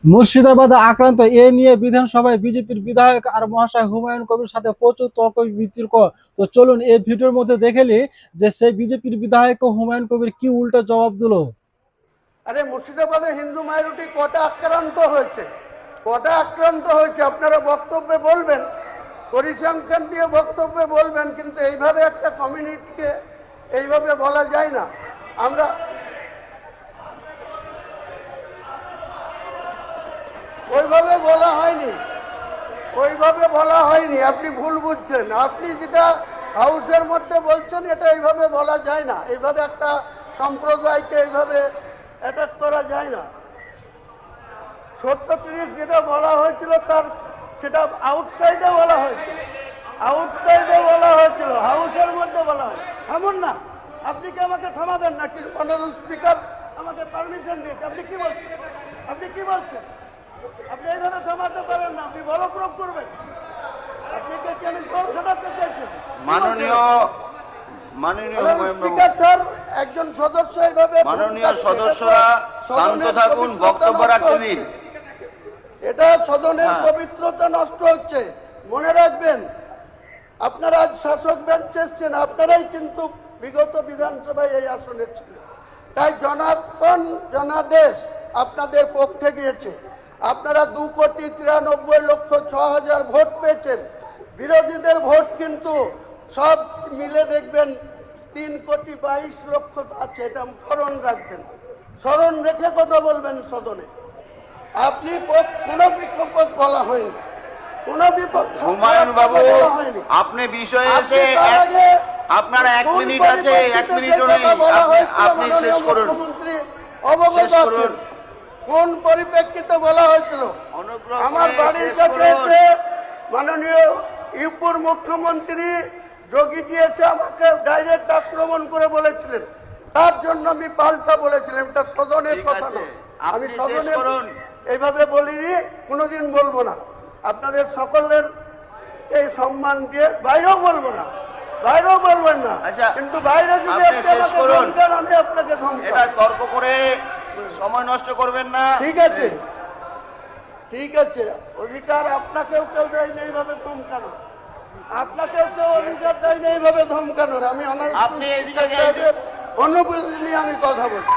মুর্শিদাবাদে আক্রান্ত এ নিয়ে বিধানসভায় বিজেপির বিধায়ক আর মহাশয় হুমায়ুন কবির সাথে প্রচুর তর্ক বিতর্ক। তো চলুন এই ভিডিওর মধ্যে দেখে নি যে সেই বিজেপির বিধায়ক হুমায়ুন কবির কি উল্টো জবাব দিল। আরে মুর্শিদাবাদে হিন্দু মাইনরিটি কটা আক্রান্ত হয়েছে, কটা আক্রান্ত হয়েছে আপনারা বক্তব্যে বলবেন, পরিসংখ্যান দিয়ে বক্তব্যে বলবেন, কিন্তু এইভাবে একটা কমিউনিটিকে এইভাবে বলা যায় না। আমরা ওইভাবে বলা হয়নি, ওইভাবে বলা হয়নি, আপনি ভুল বুঝছেন। আপনি যেটা হাউসের মধ্যে বলছেন এটা এইভাবে বলা যায় না, এইভাবে একটা সম্প্রদায়কে এইভাবে অ্যাটাক করা যায় না। 37 যেটা বলা হয়েছিল তার সেটা আউটসাইডে বলা হয়েছিল, আউটসাইডে বলা হয়েছিল, হাউসের মধ্যে বলা হয় এমন না। আপনি কি আমাকে থামাবেন নাকি? অনারেবল স্পিকার আমাকে পারমিশন দিয়েছে। আপনি কি বলছেন, আপনি কি বলছেন? আপনি এইভাবে থামাতে পারেন না, আপনি বলক্রম করবেন। আপনি কি আমি জোর খাটাতে চাইছেন? মাননীয় স্পিকার স্যার, একজন সদস্য এইভাবে, মাননীয় সদস্যরা শান্ত থাকুন, বক্তব্য রাখতে দিন। এটা সদনের পবিত্রতা নষ্ট হচ্ছে। মনে রাখবেন, আপনারা আজ শাসক বেঞ্চে এসছেন, আপনারাই কিন্তু বিগত বিধানসভায় এই আসনে ছিলেন, তাই জনাদেশ আপনাদের পক্ষে গিয়েছে। আপনারা 2,93,06,000 ভোট পেয়েছেন। বিরোধীদের ভোট কিন্তু সব মিলে দেখবেন 3,22,00,000 আছে। এটা স্মরণ রাখবেন, স্মরণ রেখে কথা বলবেন সদনে। আপনি কোন বিপক্ষ বলা হয়নি, কোন বিপক্ষ। হুমায়ুন বাবু, আপনি বিষয়ে এসে আপনার 1 মিনিট আছে, 1 মিনিটও নেই, আপনি শেষ করুন। মুখ্যমন্ত্রী অবগত আছেন কোন পরিপ্রেক্ষিতে বলা হয়েছিল। আমার বাড়ির কাছে এসে মাননীয় ইউপির মুখ্যমন্ত্রী যোগীজি এসে আমাকে ডাইরেক্ট আক্রমণ করে বলেছিলেন, তার জন্য আমি পাল্টা বলেছিলাম। এটা সদনের কথা না, আমি সদনে এইভাবে বলিনি, কোনোদিন বলবো না। আপনাদের সকলের এই সম্মান দিয়ে বাইরেও বলবো না, বাইরেও বলবেন না। কিন্তু বাইরে যদি আমি আপনাকে এটা তর্ক করে সময় নষ্ট করবেন না। ঠিক আছে, ঠিক আছে। অধিকার আপনাকেও কেউ দেয়নি এইভাবে ধমকানো, আপনাকেও কেউ অধিকার দেয়নি এইভাবে ধমকানোর। আমি আপনি এদিকে অনুভূতি নিয়ে আমি কথা বলছি।